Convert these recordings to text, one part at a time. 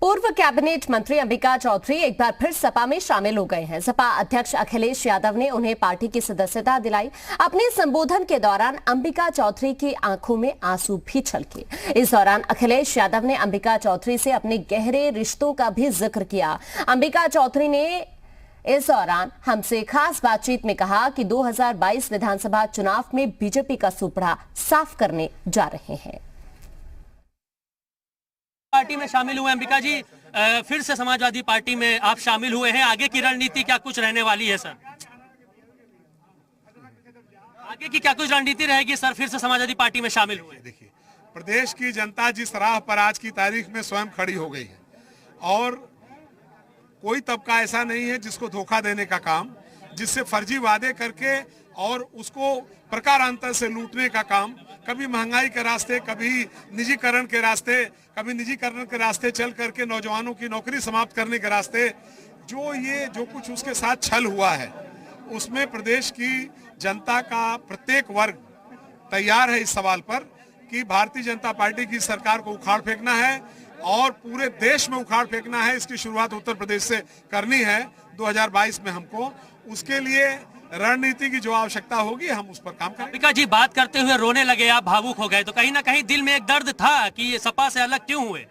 पूर्व कैबिनेट मंत्री अंबिका चौधरी एक बार फिर सपा में शामिल हो गए हैं। सपा अध्यक्ष अखिलेश यादव ने उन्हें पार्टी की सदस्यता दिलाई। अपने संबोधन के दौरान अंबिका चौधरी की आंखों में आंसू भी छलके। इस दौरान अखिलेश यादव ने अंबिका चौधरी से अपने गहरे रिश्तों का भी जिक्र किया। अंबिका चौधरी ने इस दौरान हमसे खास बातचीत में कहा कि 2022 विधानसभा चुनाव में बीजेपी का सुपड़ा साफ करने जा रहे हैं। पार्टी में शामिल हुए अंबिका जी, फिर से समाजवादी पार्टी में आप शामिल हुए हैं। आगे की रणनीति क्या कुछ रहने वाली है सर? आगे की क्या कुछ रणनीति रहेगी सर? फिर से समाजवादी पार्टी में शामिल हुए। देखिए, प्रदेश की जनता जिस राह पर आज की तारीख में स्वयं खड़ी हो गई है और कोई तबका ऐसा नहीं है जिसको धोखा देने का काम, जिससे फर्जी वादे करके और उसको प्रकारांतर से लूटने का काम, कभी महंगाई के रास्ते, कभी निजीकरण के रास्ते, कभी निजीकरण के रास्ते चल करके नौजवानों की नौकरी समाप्त करने के रास्ते, जो कुछ उसके साथ छल हुआ है, उसमें प्रदेश की जनता का प्रत्येक वर्ग तैयार है इस सवाल पर कि भारतीय जनता पार्टी की सरकार को उखाड़ फेंकना है और पूरे देश में उखाड़ फेंकना है। इसकी शुरुआत उत्तर प्रदेश से करनी है 2022 में हमको। उसके लिए रणनीति की जो आवश्यकता होगी हम उस पर काम करेंगे। अंबिका जी, बात करते हुए रोने लगे, आप भावुक हो गए, तो कहीं ना कहीं दिल में एक दर्द था कि ये सपा से अलग क्यों हुए?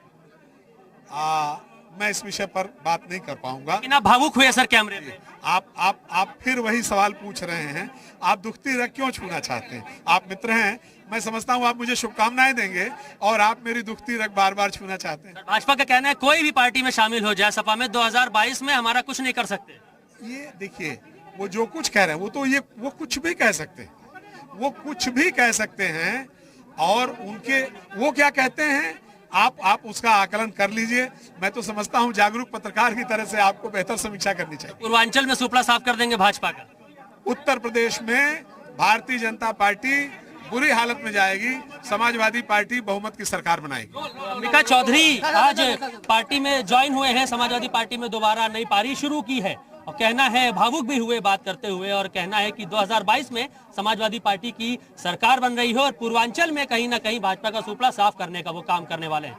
मैं इस विषय पर बात नहीं कर पाऊंगा। ना भावुक हुए सर कैमरे में? आप फिर वही सवाल पूछ रहे हैं। आप दुखती रग क्यों छूना चाहते हैं? आप मित्र हैं, मैं समझता हूं आप मुझे शुभकामनाएं देंगे और आप मेरी दुखती रग बार बार छूना चाहते हैं। भाजपा का कहना है कोई भी पार्टी में शामिल हो जाए सपा में 2022 में हमारा कुछ नहीं कर सकते। ये देखिए, वो जो कुछ कह रहे हैं वो कुछ भी कह सकते हैं, वो कुछ भी कह सकते हैं और उनके वो क्या कहते हैं आप उसका आकलन कर लीजिए। मैं तो समझता हूं जागरूक पत्रकार की तरह से आपको बेहतर समीक्षा करनी चाहिए। पूर्वांचल में सुपड़ा साफ कर देंगे भाजपा का? उत्तर प्रदेश में भारतीय जनता पार्टी बुरी हालत में जाएगी, समाजवादी पार्टी बहुमत की सरकार बनाएगी। अंबिका चौधरी आज पार्टी में ज्वाइन हुए हैं, समाजवादी पार्टी में दोबारा नई पारी शुरू की है और कहना है, भावुक भी हुए बात करते हुए, और कहना है कि 2022 में समाजवादी पार्टी की सरकार बन रही है और पूर्वांचल में कहीं ना कहीं भाजपा का सुपड़ा साफ करने का वो काम करने वाले हैं।